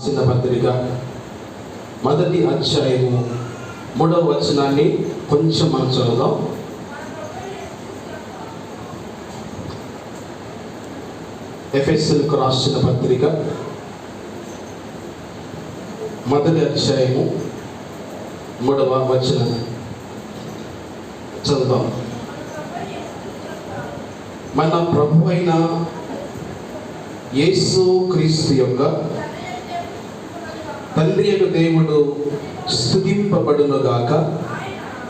చిన్న పత్రిక మొదటి అధ్యాయము 3వ వచనాన్ని కొంచెం మనం చదువుదాం. ఎఫెసీయులకు రాసిన పత్రిక మొదటి అధ్యాయము 3వ వచనం చదువుదాం. మన ప్రభు అయిన యేసు క్రీస్తు యొక్క తండ్రి అయిన దేవుడు స్తుతింపబడునుగాక.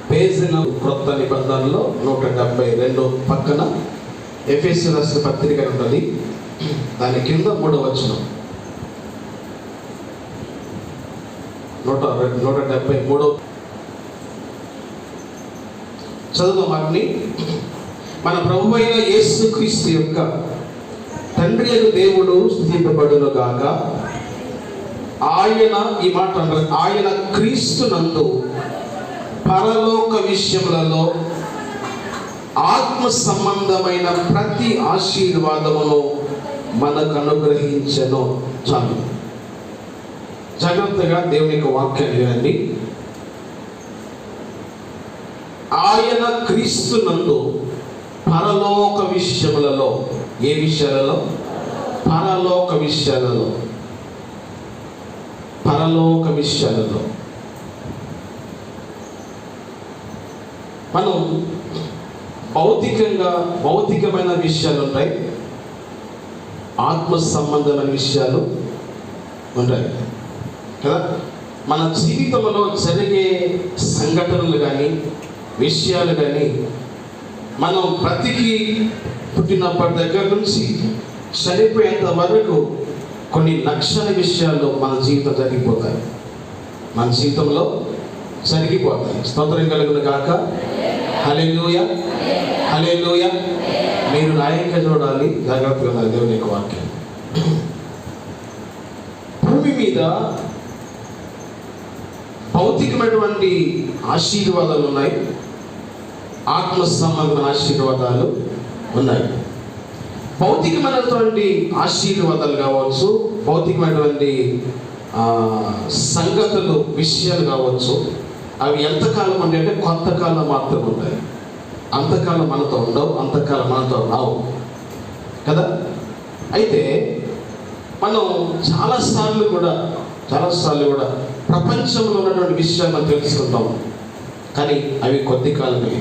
పేజిన క్రొత్త నిబంధనలో 172 పక్కన ఎఫెసీయులకు రాసిన పత్రిక ఉన్నది. దాని కింద 3వ వచనం 173 చదువు. వాటిని మన ప్రభు అయిన యేసు క్రీస్తు యొక్క తండ్రి అయిన దేవుడు స్తుతింపబడునుగాక. ఆయన ఈ మాట అన్నారు, ఆయన క్రీస్తునందు పరలోక విషయములలో ఆత్మ సంబంధమైన ప్రతి ఆశీర్వాదమును మనకు అనుగ్రహించెను. చాలు, జాగ్రత్తగా దేవుని యొక్క వాక్యాన్ని వినండి. ఆయన క్రీస్తునందు పరలోక విషయములలో, ఏ విషయాలలో? పరలోక విషయాలలో. పరలోక విషయాలలో మనం భౌతికమైన విషయాలు ఉంటాయి, ఆత్మ సంబంధమైన విషయాలు ఉంటాయి కదా. మన జీవితంలో జరిగే సంఘటనలు కానీ విషయాలు కానీ మనం బ్రతికి పుట్టినప్పటి దగ్గర నుంచి చనిపోయేంత వరకు కొన్ని లక్షల విషయాలు మన జీవితం జరిగిపోతాయి, మన జీవితంలో జరిగిపోతాయి. స్తోత్రం కలుగును గాక. హల్లెలూయా, హల్లెలూయా. మీరు నాయక చూడాలి, జాగ్రత్తగా ఉండాలి దేవుని యొక్క వాక్యం. భూమి మీద భౌతికమైనటువంటి ఆశీర్వాదాలు ఉన్నాయి, ఆత్మ సంబంధమైన ఆశీర్వాదాలు ఉన్నాయి. భౌతికమైనటువంటి ఆశీర్వాదాలు కావచ్చు, భౌతికమైనటువంటి సంగతులు విషయాలు కావచ్చు, అవి ఎంతకాలం అంటే కొంతకాలం మాత్రం ఉంటాయి. అంతకాలం మనతో ఉండవు, అంతకాలం మనతో రావు కదా. అయితే మనం చాలాసార్లు కూడా ప్రపంచంలో ఉన్నటువంటి విషయాలు మనం తెలుసుకుంటాం, కానీ అవి కొద్ది కాలమే,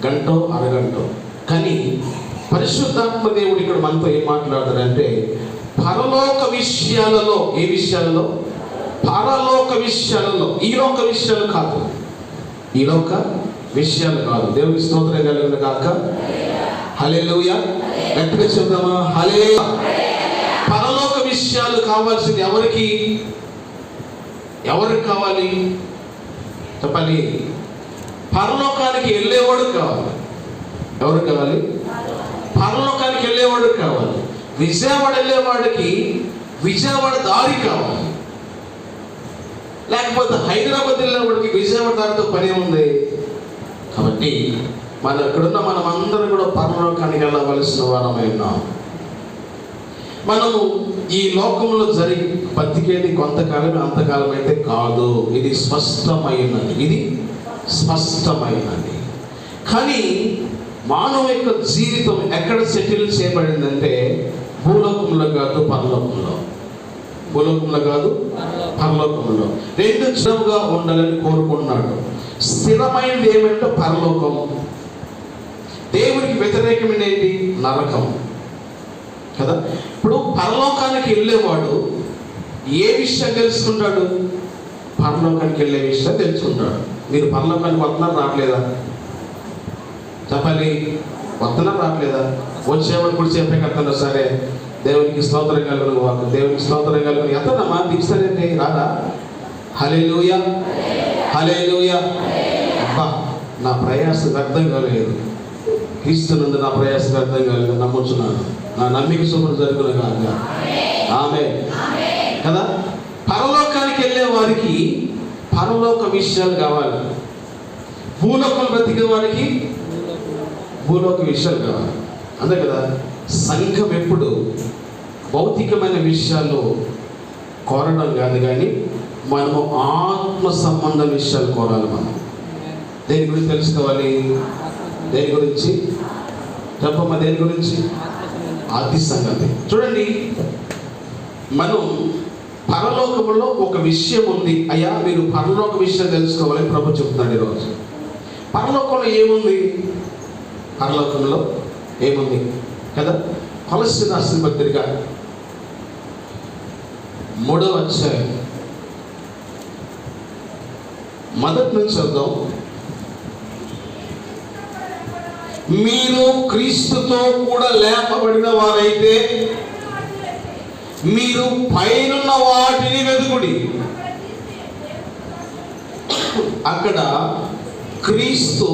గంటో అరగంటో. కానీ పరిశుద్ధాత్మ దేవుడు ఇక్కడ మనతో ఏం మాట్లాడతాడంటే పరలోక విషయాలలో. ఏ విషయాలలో? పరలోక విషయాలలో. ఈ లోక విషయాలు కాదు, ఈ లోక విషయాలు కాదు. దేవునికి స్తోత్రం కలుగును గాక. హల్లెలూయా. గట్టిగా చెప్దామా? హల్లెలూయా. పరలోక విషయాలు కావాల్సింది ఎవరికి? ఎవరికి కావాలి చెప్పాలి? పరలోకానికి వెళ్ళేవాడు కావాలి. ఎవరు కావాలి? పరలోకానికి వెళ్ళేవాడు కావాలి. విజయవాడ వెళ్ళేవాడికి విజయవాడ దారి కావాలి, లేకపోతే హైదరాబాద్ వెళ్ళేవాడికి విజయవాడ దారితో పని ఉంది. కాబట్టి మనం ఇక్కడున్న మనం అందరం కూడా పరలోకానికి వెళ్ళవలసిన వారమై ఉన్నాం. మనము ఈ లోకంలో బతికేది కొంతకాలమే, అంతకాలం అయితే కాదు. ఇది స్పష్టమైనది, ఇది స్పష్టమైనది. కానీ మానవ యొక్క జీవితం ఎక్కడ సెటిల్ చేయబడిందంటే భూలోకంలో కాదు, పరలోకంలో. భూలోకంలో కాదు, పరలోకంలో. రెండు స్థిరంగా ఉండాలని కోరుకున్నాడు. స్థిరమైనది ఏమంటే పరలోకం. దేవునికి వ్యతిరేకమైన ఏంటి? నరకం కదా. ఇప్పుడు పరలోకానికి వెళ్ళేవాడు ఏ విషయం తెలుసుకుంటాడు? పరలోకానికి వెళ్ళే విషయం తెలుసుకుంటాడు. మీరు పరలోకానికి వస్తున్నారు, రావట్లేదా చెప్పాలి? వస్తున్నారు, రావట్లేదా? వచ్చేవాడు కూడా చెప్పే కట్టండి. సరే, దేవునికి స్తోత్రం కలుగును వాకు, దేవునికి స్తోత్రం కలుగును. ఎంతనమ్మా దిగుతారండి, రాదా? హల్లెలూయా, హల్లెలూయా. అబ్బా, నా ప్రయాసం వ్యర్థం కాలేదు, క్రీస్తునందు నా ప్రయాసం వ్యర్థం కాలేదు, నమ్ముచున్నాను. నా నమ్మిక శుభ్రం జరుగును కాక. ఆమేన్ కదా. పరలోకానికి వెళ్ళే వారికి పరలోక విషయాలు కావాలి, భూలోకం బ్రతికే వారికి భూలోక విషయాలు కావాలి. అంతే కదా. సంఘం ఎప్పుడు భౌతికమైన విషయాలు కోరడం కాదు, కానీ మనము ఆత్మ సంబంధ విషయాలు కోరాలి. మనం దేని గురించి తెలుసుకోవాలి? దేని గురించి చెప్పమ్మా? దేని గురించి? ఆది సంగతి. చూడండి, మనం పరలోకములో ఒక విషయం ఉంది. అయ్యా, మీరు పరలోక విషయం తెలుసుకోవాలని ప్రభు చెప్తున్నాడు ఈరోజు. పరలోకంలో ఏముంది? పరలోకంలో ఏముంది కదా? కొలస్సీ రాసిన పత్రిక 3వ అధ్యాయం మొదటి నుంచి చదువుదాం. మీరు క్రీస్తుతో కూడా లేపబడిన వారైతే మీరు పైనున్న వాటిని వెతుకుడి. అక్కడ క్రీస్తు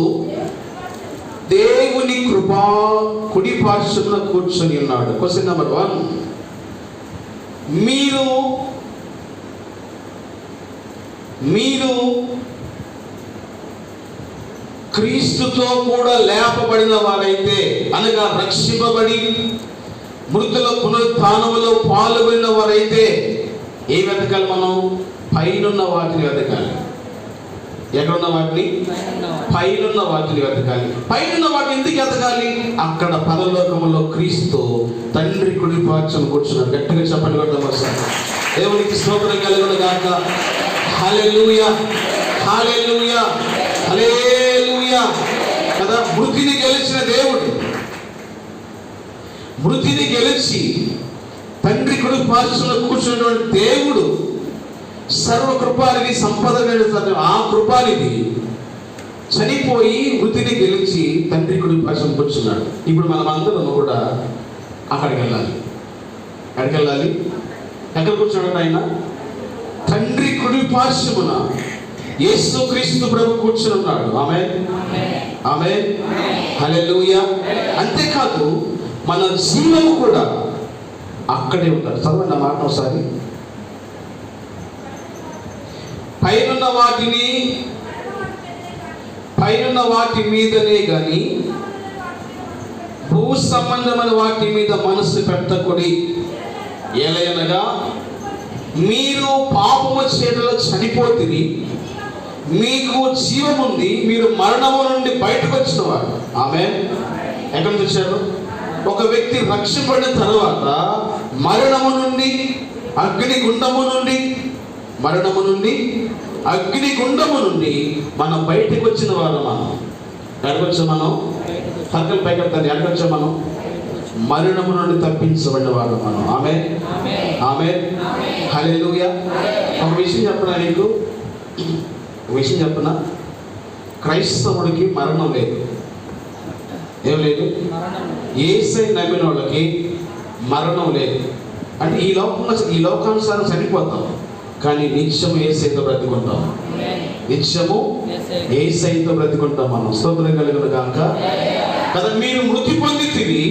దేవుని కృపా కుడి పార్శ్వమున కూర్చొని ఉన్నాడు. క్వశ్చన్ నెంబర్ 1, మీరు క్రీస్తుతో కూడా లేపబడిన వారైతే, అనగా రక్షింపబడి మృతుల పునరుత్థానములో పాల్గొన్న వారైతే ఏ వెతకాలి? మనం పైనున్న వాటిని వెతకాలి. ఎక్కడున్న వాటిని? పైనున్న వాటిని వెతకాలి. పైనున్న వాటిని ఎందుకు వెతకాలి? అక్కడ పరలోకములో క్రీస్తు తండ్రి కుడి పార్శ్వమున కూర్చున్నాడు. గట్టిగా చెప్పండి కొడదాం. దేవునికి స్తోత్రం కలుగును గాక. హల్లెలూయా, హల్లెలూయా, హల్లెలూయా కదా. మృతిని గెలిచిన దేవుడు, మృతిని గెలిచి తండ్రి కుడి పార్శ్వమున కూర్చున్నటువంటి దేవుడు, సర్వకృపానిధి, సంపద ఆ కృపానిధి చనిపోయి మృతిని గెలిచి తండ్రి కుడి పార్శ్వమున కూర్చున్నాడు. ఇప్పుడు మనం అందరం కూడా అక్కడికి వెళ్ళాలి. ఎక్కడికి వెళ్ళాలి? ఎక్కడ కూర్చున్నాడు ఆయన? తండ్రి కుడి పార్శ్వమున యేసుక్రీస్తు ప్రభు కూర్చుని ఉన్నాడు. ఆమేన్, ఆమేన్, హల్లెలూయా. అంతేకాదు మన జీవము కూడా అక్కడే ఉంటాడు. చదవండి ఆ మాట ఒకసారి. పైనున్న వాటి మీదనే గాని భూ సంబంధమైన వాటి మీద మనసు పెట్టకుడి. ఎలయనగా మీరు పాపము చేతిలో చనిపోతుంది, మీకు జీవముంది, మీరు మరణము నుండి బయటకు వచ్చిన వారు. ఆమేన్. ఎక్కడ నుంచి వచ్చారు? ఒక వ్యక్తి రక్షింపబడిన తర్వాత మరణము నుండి, అగ్నిగుండము నుండి, మరణము నుండి, అగ్నిగుండము నుండి మనం బయటకు వచ్చిన వారు. మనం ఎక్కడికి వచ్చాం? మనం పక్కన పైకెళ్తాను. ఎక్కడికి వచ్చాం? మనం మరణము నుండి తప్పించబడిన వారు మనం. ఆమేన్, ఆమేన్, హల్లెలూయా. ఒక విషయం చెప్పనా నీకు? విషయం చెప్పనా? క్రైస్తవుడికి మరణం లేదు. ఏం లేదు? యేసయ్య నమ్మిన వాళ్ళకి మరణం లేదు. అంటే ఈ లోకానుసారం చనిపోతాం, కానీ నిత్యము యేసయ్యతో బ్రతికుంటాం. నిత్యము యేసయ్యతో బ్రతికుంటాం మనం. స్తోత్రం కలుగును గాక కదా. మీరు మృతి పొందితిరి,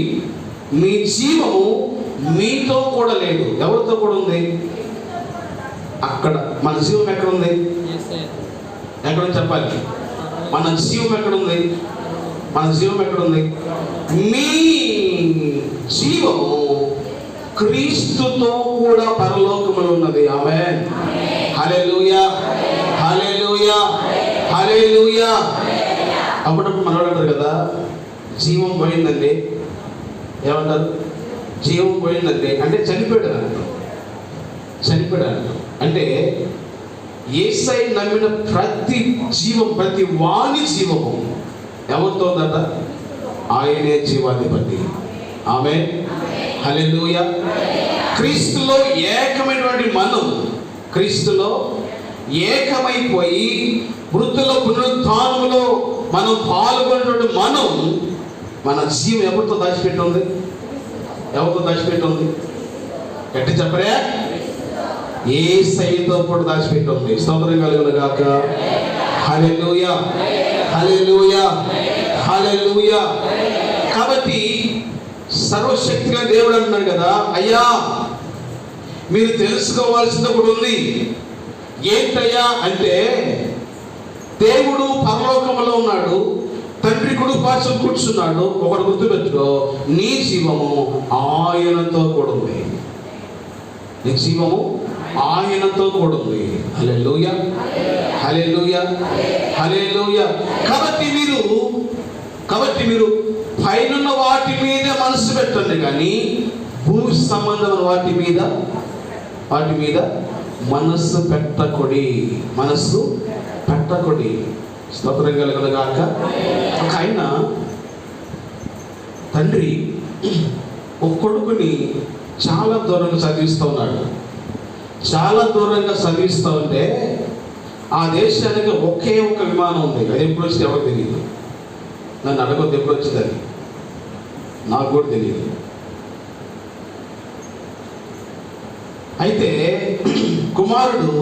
మీ జీవము మీతో కూడా లేదు. ఎవరితో కూడా ఉంది? అక్కడ. మన జీవం ఎక్కడ ఉంది? ఎక్కడ చెప్పాలి? మన జీవం ఎక్కడుంది? మన జీవం ఎక్కడుంది? మీ జీవము క్రీస్తుతో కూడా పరలోకములో ఉన్నది. ఆమేన్, హల్లెలూయా, హల్లెలూయా, హల్లెలూయా. అప్పుడప్పుడు మనవాడు అంటారు కదా, జీవం పోయిందండి. ఏమంటారు? జీవం పోయిందండి అంటే చనిపోయాడు అంటారు. చనిపోయాడు అంటే యేసయ్య నమ్మిన ప్రతి జీవం, ప్రతి వాని జీవము ఎవరితో ఉందట? ఆయనే జీవాధిపతి. ఆమేన్, హల్లెలూయా. క్రీస్తులో ఏకమైనటువంటి మనం, క్రీస్తులో ఏకమైపోయి మృతుల పునరుత్థానములో మనం పాల్గొనేటువంటి మనం, మన జీవం ఎవరితో దాచిపెట్టి ఉంది? ఎవరితో దాచిపెట్టి ఉంది? గట్టి చెప్పరే? యేసయ్యతో కూడా దాచిపెట్టి ఉంది. స్తోత్రం కలుగును గాక. హల్లెలూయా, హల్లెలూయా, హల్లెలూయా. కాబట్టి సర్వశక్తిగా దేవుడు అంటున్నాడు కదా, అయ్యా మీరు తెలుసుకోవాల్సింది కూడా ఉంది. ఏంటయ్యా అంటే, దేవుడు పరలోకములో ఉన్నాడు, తండ్రి కుడి పార్శ్వమున కూర్చున్నాడు. ఒకడు గుర్తుపెట్టుకో, నీ జీవము ఆయనతో కూడా ఉంది. నీ జీవము ఆయనతో కూడా ఉంది. హల్లెలూయా, హల్లెలూయా, హల్లెలూయా. కాబట్టి మీరు పైనున్న వాటి మీద మనసు పెట్టండి, కానీ భూ సంబంధమైన వాటి మీద మనస్సు పెట్టకొడి. స్తోత్రం కలుగును గాక. ఒక ఆయన తండ్రి ఒక కొడుకుని చాలా దూరంగా చదివిస్తూ ఉన్నాడు. చాలా దూరంగా చదివిస్తూ ఉంటే ఆ దేశానికి ఒకే ఒక విమానం ఉంది. అది ఎప్పుడు వచ్చింది ఎవరికి తెలియదు. నన్ను అడగొద్దు ఎప్పుడు వచ్చింది, అది నాకు కూడా తెలియదు. అయితే కుమారుడు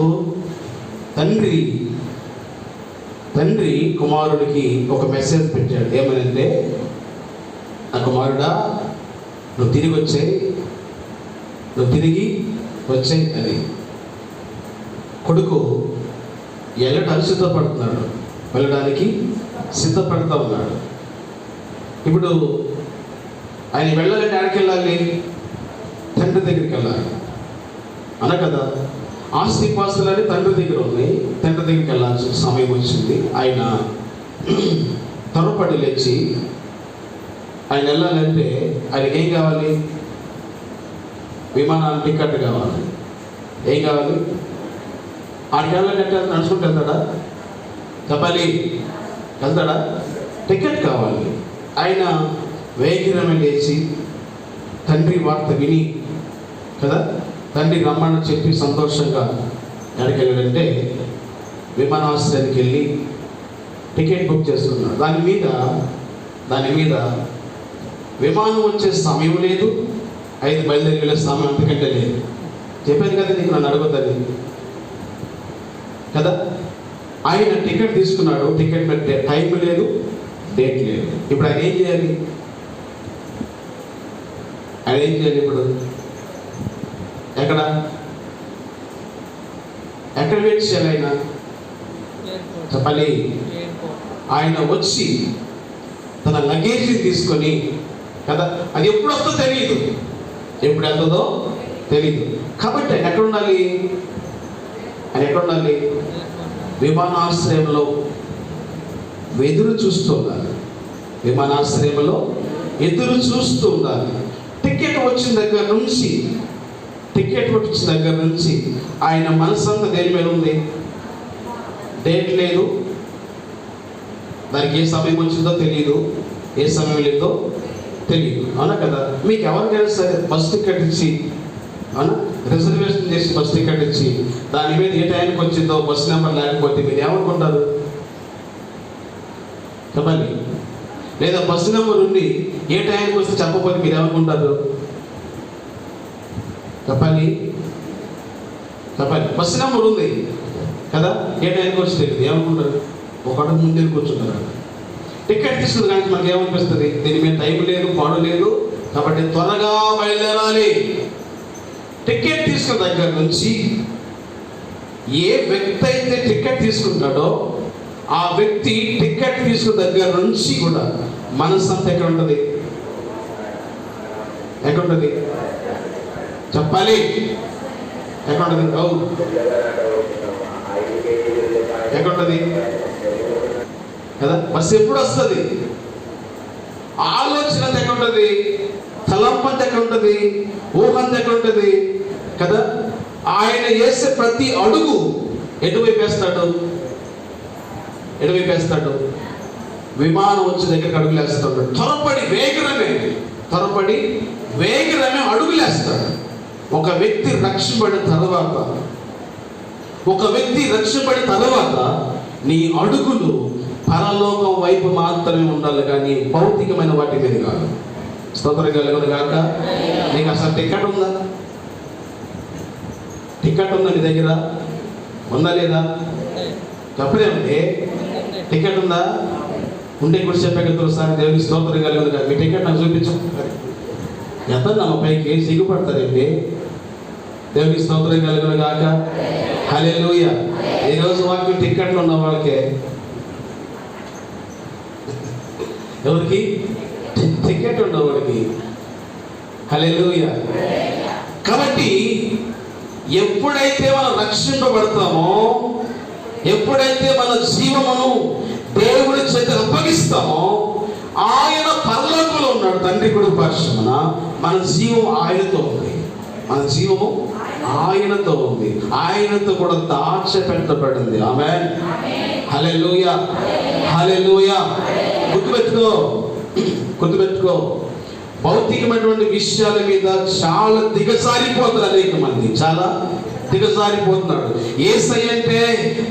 తండ్రి కుమారుడికి ఒక మెసేజ్ పెట్టాడు. ఏమనంటే, నా కుమారుడా, నువ్వు తిరిగి వచ్చాయి అని. కొడుకు వెళ్ళడానికి సిద్ధపడుతూ ఉన్నాడు. ఇప్పుడు ఆయన వెళ్ళాలంటే ఆడికి వెళ్ళాలి, తండ్రి దగ్గరికి వెళ్ళాలి అన కదా. ఆస్తిపాస్తులని తండ్రి దగ్గర ఉన్నాయి, తండ్రి దగ్గరికి వెళ్ళాల్సిన సమయం వచ్చింది. ఆయన త్వరపడి లేచి ఆయన వెళ్ళాలంటే ఆయనకి ఏం కావాలి? విమానానికి టికెట్ కావాలి. ఏం కావాలి? ఆడికి వెళ్ళాలంటే నడుచుకుంటూ వెళ్తాడా? చెప్పాలి, వెళ్తాడా? టికెట్ కావాలి. ఆయన వేగిరమే లేచి తండ్రి వార్త విని కదా, తండ్రి రమ్మని చెప్పి సంతోషంగా ఎక్కడికి వెళ్ళాడంటే విమానాశ్రయానికి వెళ్ళి టికెట్ బుక్ చేసుకున్నాడు. దాని మీద విమానం వచ్చే సమయం లేదు, 5 బయలుదేరి వెళ్ళే సమయం అంతకంటే లేదు. చెప్పాను కదా నీకు, నన్ను అడగొద్దని కదా. ఆయన టికెట్ తీసుకున్నాడు. టికెట్ పెట్టే టైం లేదు, డేట్ లేదు. ఇప్పుడు ఆయన ఏం చేయాలి? ఇప్పుడు ఎక్కడ వెయిట్ చేయాలి? ఆయన చెప్పాలి. ఆయన వచ్చి తన లగేజ్ తీసుకొని కదా, అది ఎప్పుడు వస్తుందో తెలియదు, ఎప్పుడు వెళ్తుందో తెలియదు. కాబట్టి ఆయన ఎక్కడ ఉండాలి? విమానాశ్రయంలో ఎదురు చూస్తూ ఉండాలి. టికెట్ వచ్చిన దగ్గర నుంచి ఆయన మనసంతా దేని మీద ఉంది? డేట్ లేదు, దానికి ఏ సమయం వచ్చిందో తెలియదు, ఏ సమయం లేదో తెలియదు. అవునా కదా? మీకు ఎవరికైనా సరే బస్ టికెట్ ఇచ్చి, అవునా, రిజర్వేషన్ చేసి బస్ టికెట్ ఇచ్చి దాని మీద ఏ టైంకి వచ్చిందో బస్ నెంబర్ లేకపోతే మీరు ఏమనుకుంటారు? చెప్పాలి. లేదా బస్సు నెంబర్ ఉండి ఏ టైంకి వస్తే చెప్పకపోతే మీరు ఏమనుకుంటారు? చెప్పాలి. బస్సు నెంబర్ ఉంది కదా, ఏ టైంకి వచ్చి తెలియదు, ఏమనుకుంటారు? ఒక అడుగు ముందే కూర్చుంటారు. టికెట్ తీసుకున్న కానీ మనకి ఏమనిపిస్తుంది? దీని మీద టైం లేదు, పాడు లేదు, కాబట్టి త్వరగా బయలుదేరాలి. టికెట్ తీసుకున్న దగ్గర నుంచి ఏ వ్యక్తి అయితే టికెట్ తీసుకుంటాడో ఆ వ్యక్తి టికెట్ తీసుకున్న దగ్గర నుంచి కూడా మనసు అంతా ఎక్కడ ఉంటుంది? చెప్పాలి. ఎక్కడ ఉంటుంది? ఎక్కడుంటుంది కదా? బస్సు ఎప్పుడు వస్తుంది? ఆలోచన ఎక్కడ ఉంటుంది? తలంపంత ఎక్కడ ఉంటుంది? ఊహంత ఎక్కడ ఉంటుంది కదా? ఆయన వేసే ప్రతి అడుగు ఎటువైపు వేస్తాడు? విమానం వచ్చే దగ్గరికి అడుగులేస్తాడు. త్వరపడి వేగరమే అడుగులేస్తాడు. ఒక వ్యక్తి రక్షింపడిన తర్వాత నీ అడుగులు పరలోకం వైపు మాత్రమే ఉండాలి, కానీ భౌతికమైన వాటి మీద కాదు. స్తోత్రం కలుగును గాక. నీకు అసలు టికెట్ ఉందా? నీ దగ్గర ఉందా లేదా? చెప్పలేమండి. టికెట్ ఉందా? ఉండే కూడా చెప్పగలుగుతారు. సార్ దేవునికి స్తోత్రం కలుగును గాక. మీ టికెట్ నాకు చూపించు. ఎంత నా పైకి సిగ్గుపడతారండి. దేవునికి స్తోత్రం కలుగును గాక. హల్లెలూయా. ఈరోజు వాక్యం టికెట్లు ఉన్న వాళ్ళకే, ఎవరికి టికెట్ ఉన్నవాడికి. హల్లెలూయా. కాబట్టి ఎప్పుడైతే మనం రక్షింపబడతామో, ఎప్పుడైతే మన జీవమును దేవుడి చేత అప్పగిస్తామో, ఆయన పరలోకంలో ఉన్నాడు తండ్రి కుడి పార్శ్వమున. మన జీవం ఆయనతో ఉంది, మన జీవము ఆయనతో ఉంది, ఆయనతో కూడా దాచిపెట్టబడింది. ఆమేన్, హల్లెలూయా, హల్లెలూయా. గుర్తుపెట్టుకో, భౌతికమైనటువంటి విషయాల మీద చాలా దిగజారిపోతున్నారు అనేక మంది, చాలా దిగజారిపోతున్నాడు. యేసయ్య అంటే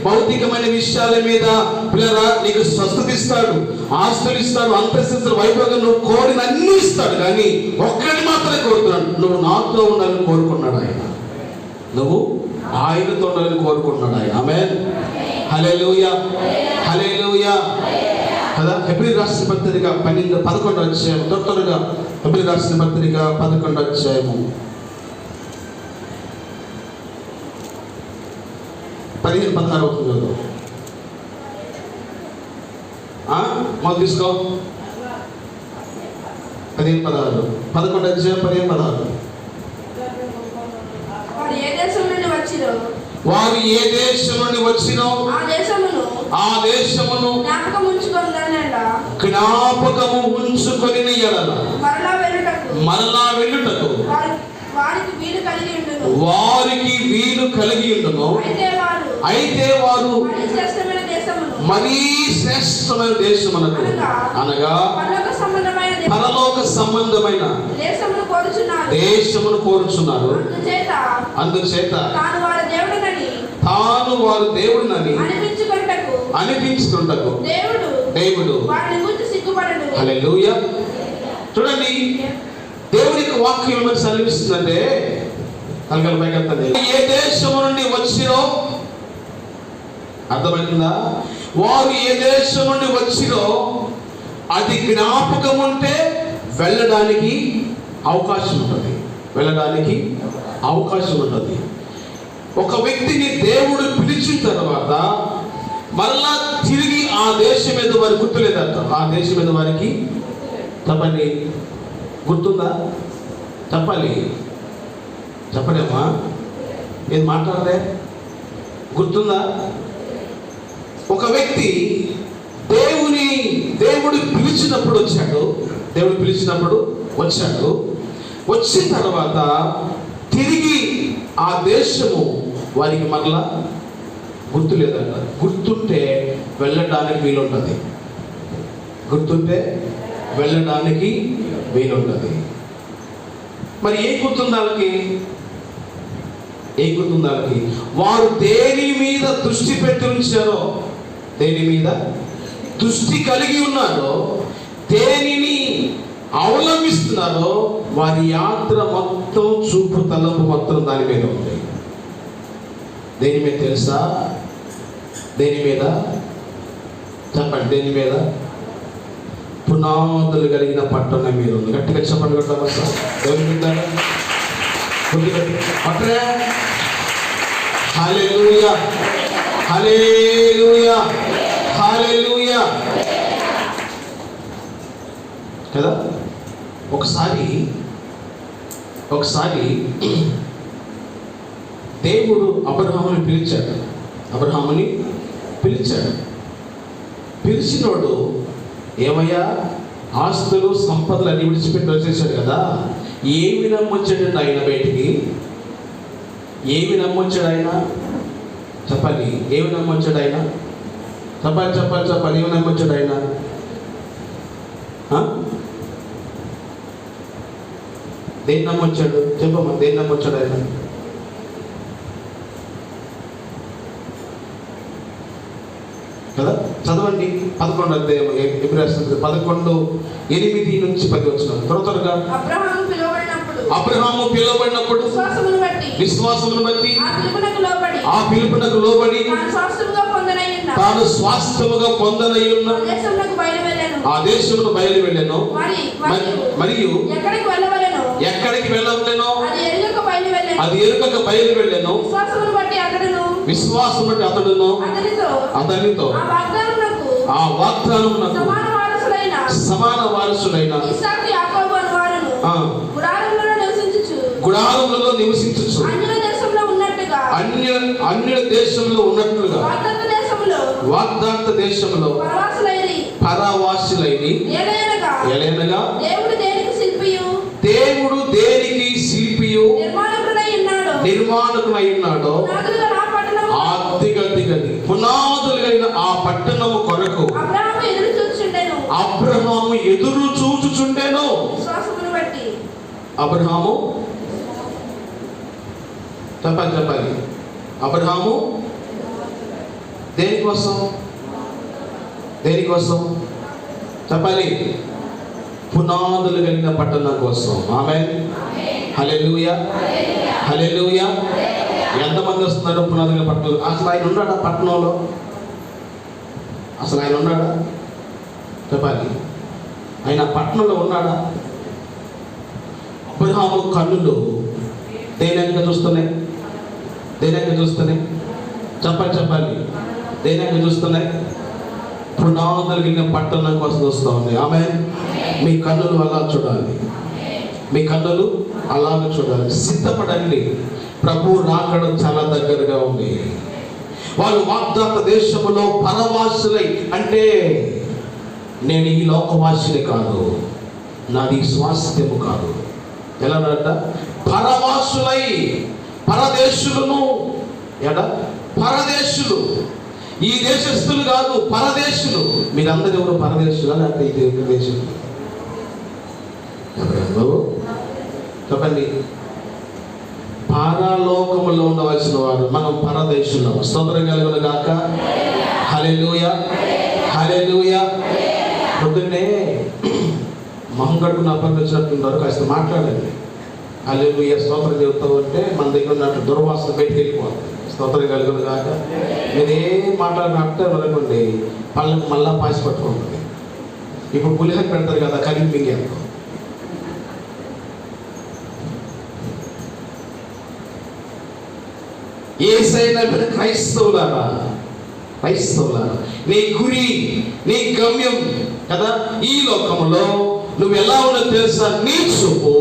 భౌతికమైన విషయాల మీద పిల్లరా నీకు స్వస్థత ఇస్తాడు, ఆస్తులు ఇస్తాడు, అంతస్తులు, వైభోగం నువ్వు కోరిన అన్ని ఇస్తాడు. కానీ ఒక్కడిని మాత్రమే కోరుతున్నాడు, నువ్వు నాతో ఉండాలని కోరుకున్నాడు ఆయన, నువ్వు ఆయనతో ఉండాలని కోరుకుంటున్నాడు ఆయన. ఆమేన్, హల్లెలూయా, హల్లెలూయా కదా. హెబ్రీయులకు రాసిన పత్రిక 11వ అధ్యాయం, త్వరగా హెబ్రీయులకు రాసిన పత్రిక 11వ అధ్యాయము 15-16 అవుతుంది కదా. మొదలు తీసుకో, 15-16, 11వ అధ్యాయం 15-16. వారు ఏ దేశం నుండి వచ్చినో ఆ దేశమును జ్ఞాపకము ఉంచుకొని మరలా వెళ్ళుటకు వారికి వీలు కలిగి ఉండును. అయితే వారు మరీ శ్రేష్టమైన దేశమునకు అనగా పరలోక సంబంధమైన దేశమును కోరుచున్నారు. అందుచేత తాను వారు దేవుడినని అనిపించుకుంటకు దేవుడు హల్లెలూయా. చూడండి, దేవునికి వాక్యం ఏమని సెలవిస్తుందంటే, ఏ దేశము నుండి వచ్చినో, అర్థమైందా? వారు ఏ దేశం నుండి వచ్చినో అది జ్ఞాపకం ఉంటే వెళ్ళడానికి అవకాశం ఉంటుంది, వెళ్ళడానికి అవకాశం ఉంటుంది. ఒక వ్యక్తిని దేవుడు పిలిచిన తర్వాత మరలా తిరిగి ఆ దేశం మీద వారికి గుర్తులేదంట. ఆ దేశం మీద వారికి చెప్పండి, గుర్తుందా? చెప్పాలి, చెప్పలేమా? ఏం మాట్లాడలే? గుర్తుందా? ఒక వ్యక్తి దేవుడు పిలిచినప్పుడు వచ్చాడు, దేవుడు పిలిచినప్పుడు వచ్చాడు. వచ్చిన తర్వాత తిరిగి ఆ దేశము వారికి మరలా గుర్తు లేదంట. గుర్తుంటే వెళ్ళడానికి వీలుంటుంది, గుర్తుంటే వెళ్ళడానికి వీలుంటుంది. మరి ఏం గుర్తుంది వాళ్ళకి? ఏం గుర్తుంది వాళ్ళకి? వారు దేని మీద దృష్టి పెట్టి ఉంచారో, దేని మీద దృష్టి కలిగి ఉన్నారో, దేనిని అవలంబిస్తున్నారో వారి యాత్ర మొత్తం, చూపు తలంపు మొత్తం దాని మీద ఉంది. దేని మీద తెలుసా? దేని మీద చెప్పండి, దేని మీద? పునాదులు కలిగిన పట్టణం మీద ఉంది. గట్టిగా చెప్పండి, కొట్టాలి సార్. దేవుని మీద హల్లెలూయా, హల్లెలూయా, హల్లెలూయా కదా. ఒకసారి దేవుడు అబ్రహాముని పిలిచాడు. పిలిచినోడు ఏమయ్యా, ఆస్తులు సంపదలు అన్ని విడిచిపెట్టి వచ్చేసాడు కదా. ఏమి నమ్మొచ్చాడండి ఆయన బయటికి? ఏమి నమ్మొచ్చాడు ఆయన? చెప్పాలి, ఏమి నమ్మొచ్చాడు ఆయన? చెప్పాలి, ఏమి నమ్మొచ్చాడు ఆయన? దేన్ని నమ్మొచ్చాడు? చెప్పమ్మా, దేన్ని నమ్మొచ్చాడు ఆయన? కదా, చదవండి. 11వ అధ్యాయం హెబ్రీయులకు 11:8-10 వచ్చిన త్వరగా. అబ్రహాము పిలువబడినప్పుడు విశ్వాసమును బట్టి ఆ పిలుపునకు లోబడి తాను స్వాస్థ్యముగా పొందనయ్యున్న ఆ దేశమును బయలు వెళ్ళాను. మరియు ఎక్కడికి వెళ్ళవలెనో అది ఎరుకక బయలు వెళ్ళాను. విశ్వాసం బట్టి అతడును అతనితో ఆ వాగ్దానమునకు సమాన వారసులైన గుడారములలో నివసించుచు అన్యుల దేశంలో ఉన్నట్లుగా వాగ్దాత దేశంలో పరవాసులైని ఎలయనగా దేవుడు దేనికి శిల్పియు నిర్మాణకునై ఉన్నాడో అతిగతిగతి పునాదులైన ఆ పట్టణము కొరకు అబ్రహాము ఎదురు చూచుచుండెను. అబ్రహాము చెప్పాలి అబ్రహాము దేనికోసం చెప్పాలి? పునాదులు కలిగిన పట్టణం కోసం. ఆమేన్. హల్లెలూయా, హల్లెలూయా. ఎంతమంది వస్తున్నారు పునాదుల పట్టణంలో? అసలు ఆయన ఉన్నాడా పట్టణంలో? అసలు ఆయన ఉన్నాడా? చెప్పాలి, ఆయన పట్టణంలో ఉన్నాడా? అబ్రహాము కన్నులు దేనిగా చూస్తున్నాయి? చెప్పాలి దేనిగా చూస్తున్నాయి? పునాదులు కలిగిన పట్టణం కోసం చూస్తూ ఉన్నాయి. ఆమేన్. మీ కన్నులు అలా చూడాలి, మీ కన్నులు అలాగ చూడాలి. సిద్ధపడండి, ప్రభు రాకడం చాలా దగ్గరగా ఉంది. వాళ్ళు వాగ్దాత దేశములో పరవాసులై, అంటే నేను ఈ లోకవాసిని కాదు, నాది స్వాస్థ్యము కాదు. ఎలా అన్నట? పరవాసులై, పరదేశులను. పరదేశులు, ఈ దేశస్థులు కాదు, పరదేశులు. మీరందరూ ఎవరు పరదేశులు? అంటే ఈ దేశం ఎవరు చెప్పండి? పారాలోకములో ఉండవలసిన వారు మనం పరదేశులం. స్తోత్రం కలుగును గాక. హల్లెలూయా, హల్లెలూయా. పొద్దున్నే మొహం కడుపున అప్పగించినట్టున్నారు, కాస్త మాట్లాడండి. హల్లెలూయా స్తోత్రం చెబుతావు అంటే మన దగ్గర ఉన్నట్టు దుర్వాసన బయటికి వెళ్ళిపోతుంది. స్తోత్రం కలుగును గాక. మీరేం మాట్లాడినట్టే అనుకోండి, పళ్ళకి మళ్ళా పాసి పట్టుకుంటుంది. ఇప్పుడు పులిహోర పెడతారు కదా, కలిపి ఎంతో యేసయ్య క్రైస్తవులారా, నీ గురి, నీ గమ్యం కదా ఈ లోకంలో. నువ్వు ఎలా ఉన్నది తెలుసా? నీ చూపు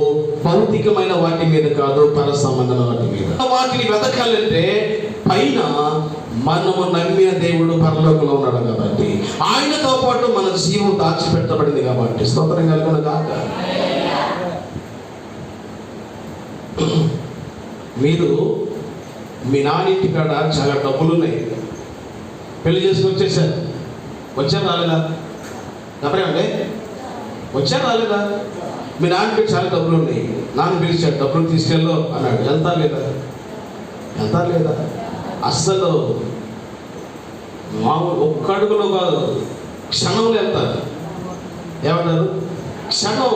భౌతికమైన వాటి మీద కాదు, పర సంబంధమైన వాటి మీద. వాటిని వెతకాలంటే పైన మనము నమ్మిన దేవుడు పరలోకంలో ఉన్నాడు కాబట్టి, ఆయనతో పాటు మన జీవం దాచిపెట్టబడింది కాబట్టి. స్తోత్రం కలుగును గాక. మీరు మీ నాన్నింటి కాడ చాలా డబ్బులు ఉన్నాయి, పెళ్లి చేసుకుని వచ్చారు రాలేదా? చెప్పరేమండి, వచ్చారు రాలేదా? మీ నాన్నకి చాలా డబ్బులు ఉన్నాయి, నాన్న పిలిచాడు, డబ్బులు తీసుకెళ్ళు అన్నాడు. ఎంత లేదా? అస్సలు మామూలు ఒక్క అడుగులో కాదు, క్షణంలో వెళ్తారు. ఏమంటారు? క్షణం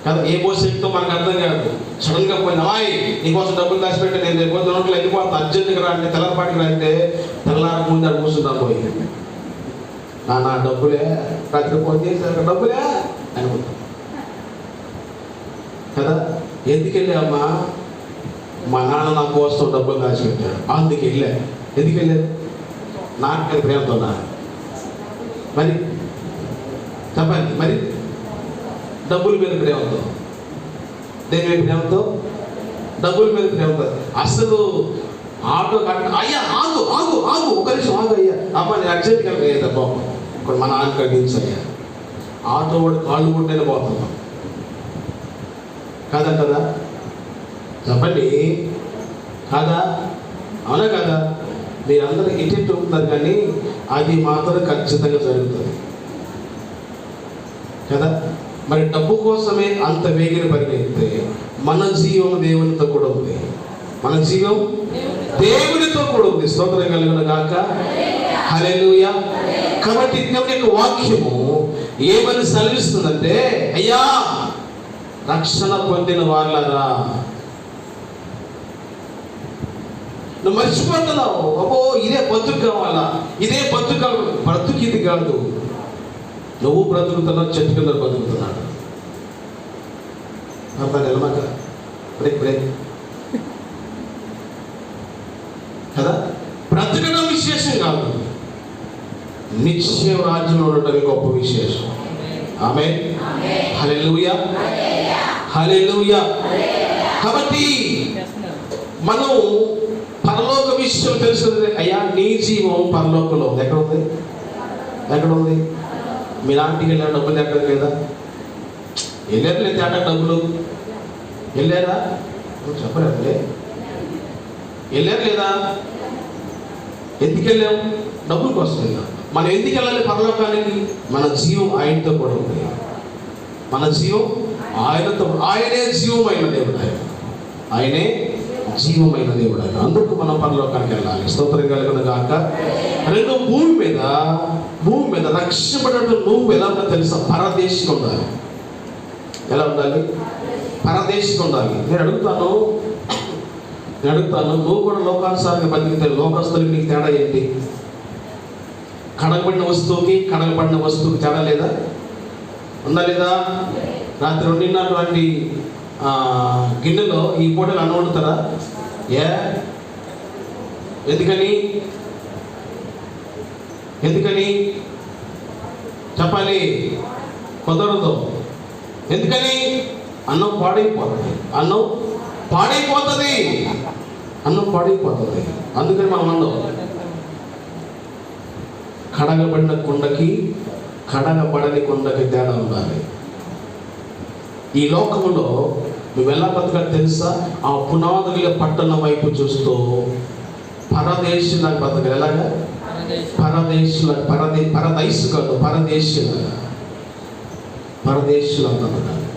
కదా. ఏ శక్తితో మనకు అర్థం కాదు. సడన్గా పోయిన నీకోసం డబ్బులు దాచిపెట్టి నేను రేపు నోట్లో వెళ్ళిపోతా, అర్జెంట్గా రా అంటే, తెల్లపాటికి రా అంటే తెల్లార ముందు అక్కడ కూర్చుంటాం పోయి, నా డబ్బులే రాత్రి ఫోన్ చేశారు, డబ్బులే అనుకుంటాం కదా. ఎందుకు వెళ్ళామ్మా? మా నాన్న నా కోసం డబ్బులు దాచిపెట్టాడు, అందుకు వెళ్ళా. ఎందుకు వెళ్ళారు? నాకు ప్రేమతోనా? మరి చెప్పండి, మరి డబ్బుల మీద ప్రేమతో, దేని మీద ప్రేమతో? డబ్బుల మీద ప్రేమతో. అసలు ఆటో అయ్యా ఆగు ఒక నిమిషం ఆగు అయ్యా, అమ్మ నేను అర్జెంట్గా లేదా బాబు ఇప్పుడు మా నాన్న కట్టించయ్యా. ఆటో వాడు కాళ్ళు కొట్టేనే పోతున్నాం కదా. చెప్పండి కాదా? అవునా కదా? మీరందరూ ఇంటి ఉంటున్నారు, కానీ అది మాత్రం ఖచ్చితంగా జరుగుతుంది కదా. మరి డబ్బు కోసమే అంత వేగిన పరిగెత్తే మన జీవం దేవునితో కూడా ఉంది, మన జీవం దేవునితో కూడా ఉంది. స్తోత్రం కలుగును గాక. హల్లెలూయా. కాబట్టి దేవుని యొక్క వాక్యము ఏమని సెలవిస్తుందంటే, అయ్యా రక్షణ పొందిన వాళ్ళరా, నువ్వు మర్చిపోతున్నావు. అబ్బో ఇదే బతుకు కావాలా, ఇదే బతుకు బ్రతుకు ఇది కాదు. నువ్వు బ్రతుకుతున్నావు, చెట్టు కింద బతుకుతున్నాడు. అర్థం నిలమాక బ్రేక్ కదా. బ్రతకడం విశేషం కాదు, నిత్యం రాజ్యంలో ఉండటమే గొప్ప విశేషం. ఆమేన్. హల్లెలూయా, హల్లెలూయా. కాబట్టి మనం విషయం తెలుస్తుంది. అయ్యా నీ జీవం పరలోకంలో ఉంది. ఎక్కడ ఉంది? ఎక్కడ ఉంది? మీ నాటికి వెళ్ళిన డబ్బులు ఎక్కడ లేదా? వెళ్ళారు లేదా? తేట డబ్బులు వెళ్ళారా? చెప్పలేదండి. వెళ్ళారు లేదా? ఎందుకు వెళ్ళాము? డబ్బుల కోసం వెళ్ళాం. మనం ఎందుకు వెళ్ళాలి పరలోకానికి? మన జీవం ఆయనతో కూడా ఉంది. మన జీవం ఆయనతో, ఆయనే జీవమైన దేవుడు. ఆయనే జీవమైన దేవుడు. అందుకు మనం పరలోకానికి వెళ్ళాలి. స్తోత్రం కలుగును గాక. రెండు, భూమి మీద రక్షింపబడినట్టు నువ్వు ఎలా ఉందో తెలుసా? పరదేశిగా ఉండాలి. ఎలా ఉండాలి? పరదేశిగా ఉండాలి. నేను అడుగుతాను, నువ్వు కూడా లోకానుసారంగా బతికితే లోకస్తులకి నీకు తేడా ఏంటి? కడగబడిన వస్తువుకి కడగబడిన వస్తువుకి తేడా లేదా? ఉందా లేదా? రాత్రి వండినటువంటి గిన్నెలో ఈ పూటలు అన్నం వండుతారా? ఎందుకని చెప్పాలి? కుదరదు. ఎందుకని? అన్నం పాడైపోతుంది. అందుకని మనం వండం. కడగబడిన కుండకి కడగబడని కుండకి తేడా ఉండాలి. ఈ లోకంలో నువ్వు ఎలా బతకాలి తెలుసా? ఆ పునాదుల పట్టణం వైపు చూస్తూ పరదేశులకు బతకాలి. ఎలాగా? పరదేశులకు, పరదేశు కాదు, పరదేశులకు బతకాలి.